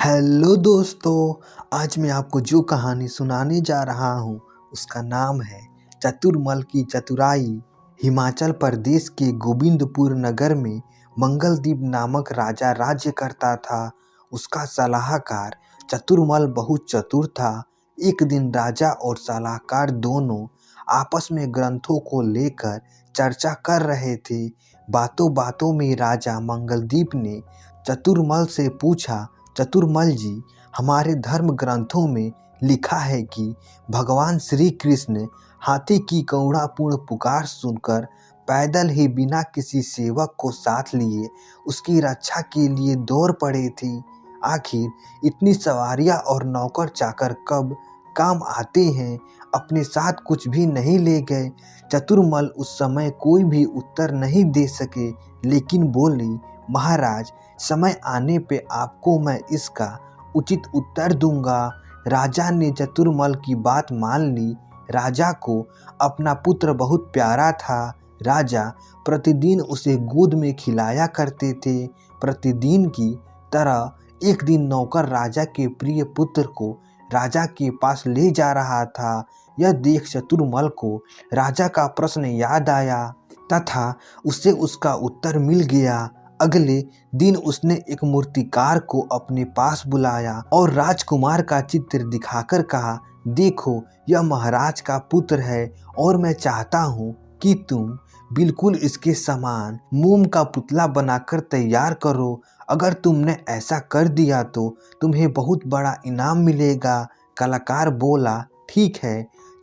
Hello दोस्तों, आज मैं आपको जो कहानी सुनाने जा रहा हूँ उसका नाम है चतुरमल की चतुराई। हिमाचल प्रदेश के गोविंदपुर नगर में मंगलदीप नामक राजा राज्य करता था। उसका सलाहकार चतुरमल बहुत चतुर था। एक दिन राजा और सलाहकार दोनों आपस में ग्रंथों को लेकर चर्चा कर रहे थे। बातों बातों में राजा मंगलदीप ने चतुरमल से पूछा, चतुरमल जी, हमारे धर्म ग्रंथों में लिखा है कि भगवान श्री कृष्ण हाथी की करुणापूर्ण पुकार सुनकर पैदल ही बिना किसी सेवक को साथ लिए उसकी रक्षा के लिए दौड़ पड़े थे। आखिर इतनी सवारियां और नौकर चाकर कब काम आते हैं, अपने साथ कुछ भी नहीं ले गए। चतुरमल उस समय कोई भी उत्तर नहीं दे सके, लेकिन बोली, महाराज, समय आने पे आपको मैं इसका उचित उत्तर दूंगा। राजा ने चतुरमल की बात मान ली। राजा को अपना पुत्र बहुत प्यारा था। राजा प्रतिदिन उसे गोद में खिलाया करते थे। प्रतिदिन की तरह एक दिन नौकर राजा के प्रिय पुत्र को राजा के पास ले जा रहा था। यह देख चतुरमल को राजा का प्रश्न याद आया तथा उसे उसका उत्तर मिल गया। अगले दिन उसने एक मूर्तिकार को अपने पास बुलाया और राजकुमार का चित्र दिखाकर कहा, देखो, यह महाराज का पुत्र है और मैं चाहता हूँ कि तुम बिल्कुल इसके समान मोम का पुतला बनाकर तैयार करो। अगर तुमने ऐसा कर दिया तो तुम्हें बहुत बड़ा इनाम मिलेगा। कलाकार बोला, ठीक है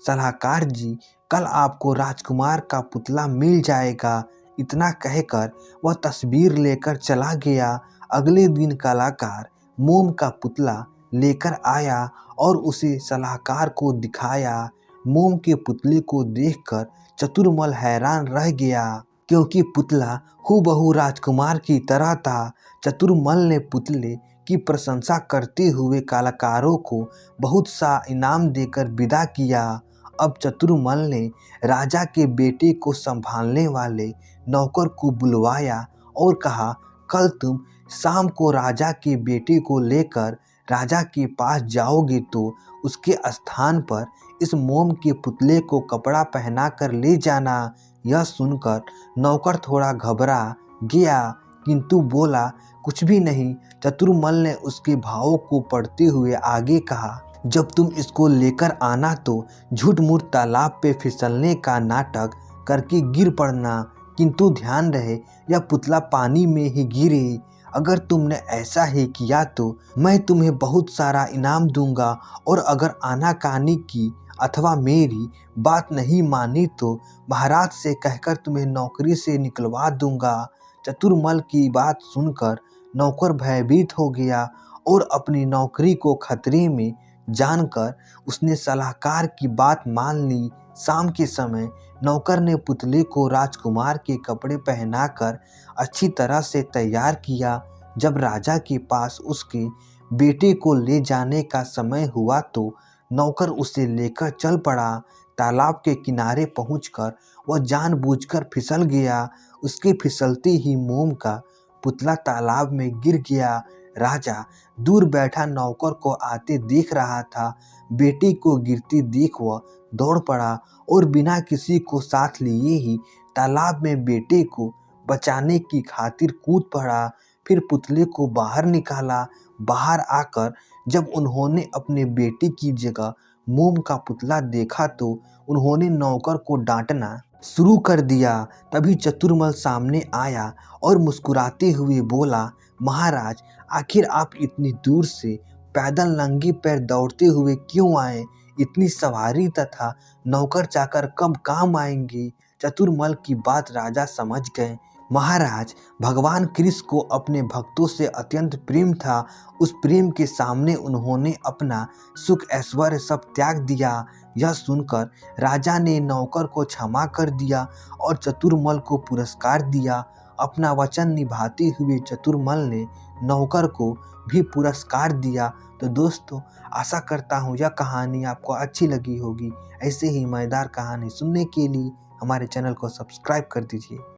सलाहकार जी, कल आपको राजकुमार का पुतला मिल जाएगा। इतना कहकर वह तस्वीर लेकर चला गया। अगले दिन कलाकार मोम का पुतला लेकर आया और उसे सलाहकार को दिखाया। मोम के पुतले को देखकर चतुरमल हैरान रह गया, क्योंकि पुतला हूबहू राजकुमार की तरह था। चतुरमल ने पुतले की प्रशंसा करते हुए कलाकारों को बहुत सा इनाम देकर विदा किया। अब चतुरमल ने राजा के बेटे को संभालने वाले नौकर को बुलवाया और कहा, कल तुम शाम को राजा के बेटे को लेकर राजा के पास जाओगे तो उसके स्थान पर इस मोम के पुतले को कपड़ा पहनाकर ले जाना। यह सुनकर नौकर थोड़ा घबरा गया, किंतु बोला कुछ भी नहीं। चतुरमल ने उसके भावों को पढ़ते हुए आगे कहा, जब तुम इसको लेकर आना तो झूठ मूठ तालाब पे फिसलने का नाटक करके गिर पड़ना, किंतु ध्यान रहे यह पुतला पानी में ही गिरे। अगर तुमने ऐसा ही किया तो मैं तुम्हें बहुत सारा इनाम दूंगा, और अगर आनाकानी की अथवा मेरी बात नहीं मानी तो महाराज से कहकर तुम्हें नौकरी से निकलवा दूंगा। चतुरमल की बात सुनकर नौकर भयभीत हो गया और अपनी नौकरी को खतरे में जानकर उसने सलाहकार की बात मान ली। शाम के समय नौकर ने पुतले को राजकुमार के कपड़े पहनाकर अच्छी तरह से तैयार किया। जब राजा के पास उसके बेटे को ले जाने का समय हुआ तो नौकर उसे लेकर चल पड़ा। तालाब के किनारे पहुंचकर वह जानबूझकर फिसल गया। उसके फिसलते ही मोम का पुतला तालाब में गिर गया। राजा दूर बैठा नौकर को आते देख रहा था। बेटे को गिरते देख वह दौड़ पड़ा और बिना किसी को साथ लिए ही तालाब में बेटे को बचाने की खातिर कूद पड़ा। फिर पुतले को बाहर निकाला। बाहर आकर जब उन्होंने अपने बेटे की जगह मोम का पुतला देखा तो उन्होंने नौकर को डांटना शुरू कर दिया। तभी चतुरमल सामने आया और मुस्कुराते हुए बोला, महाराज, आखिर आप इतनी दूर से पैदल नंगे पैर दौड़ते हुए क्यों आए? इतनी सवारी तथा नौकर चाकर कब काम आएंगे? चतुरमल की बात राजा समझ गए। महाराज, भगवान कृष्ण को अपने भक्तों से अत्यंत प्रेम था। उस प्रेम के सामने उन्होंने अपना सुख ऐश्वर्य सब त्याग दिया। यह सुनकर राजा ने नौकर को क्षमा कर दिया और चतुरमल को पुरस्कार दिया। अपना वचन निभाते हुए चतुरमल ने नौकर को भी पुरस्कार दिया। तो दोस्तों, आशा करता हूँ यह कहानी आपको अच्छी लगी होगी। ऐसे ही मज़ेदार कहानी सुनने के लिए हमारे चैनल को सब्सक्राइब कर दीजिए।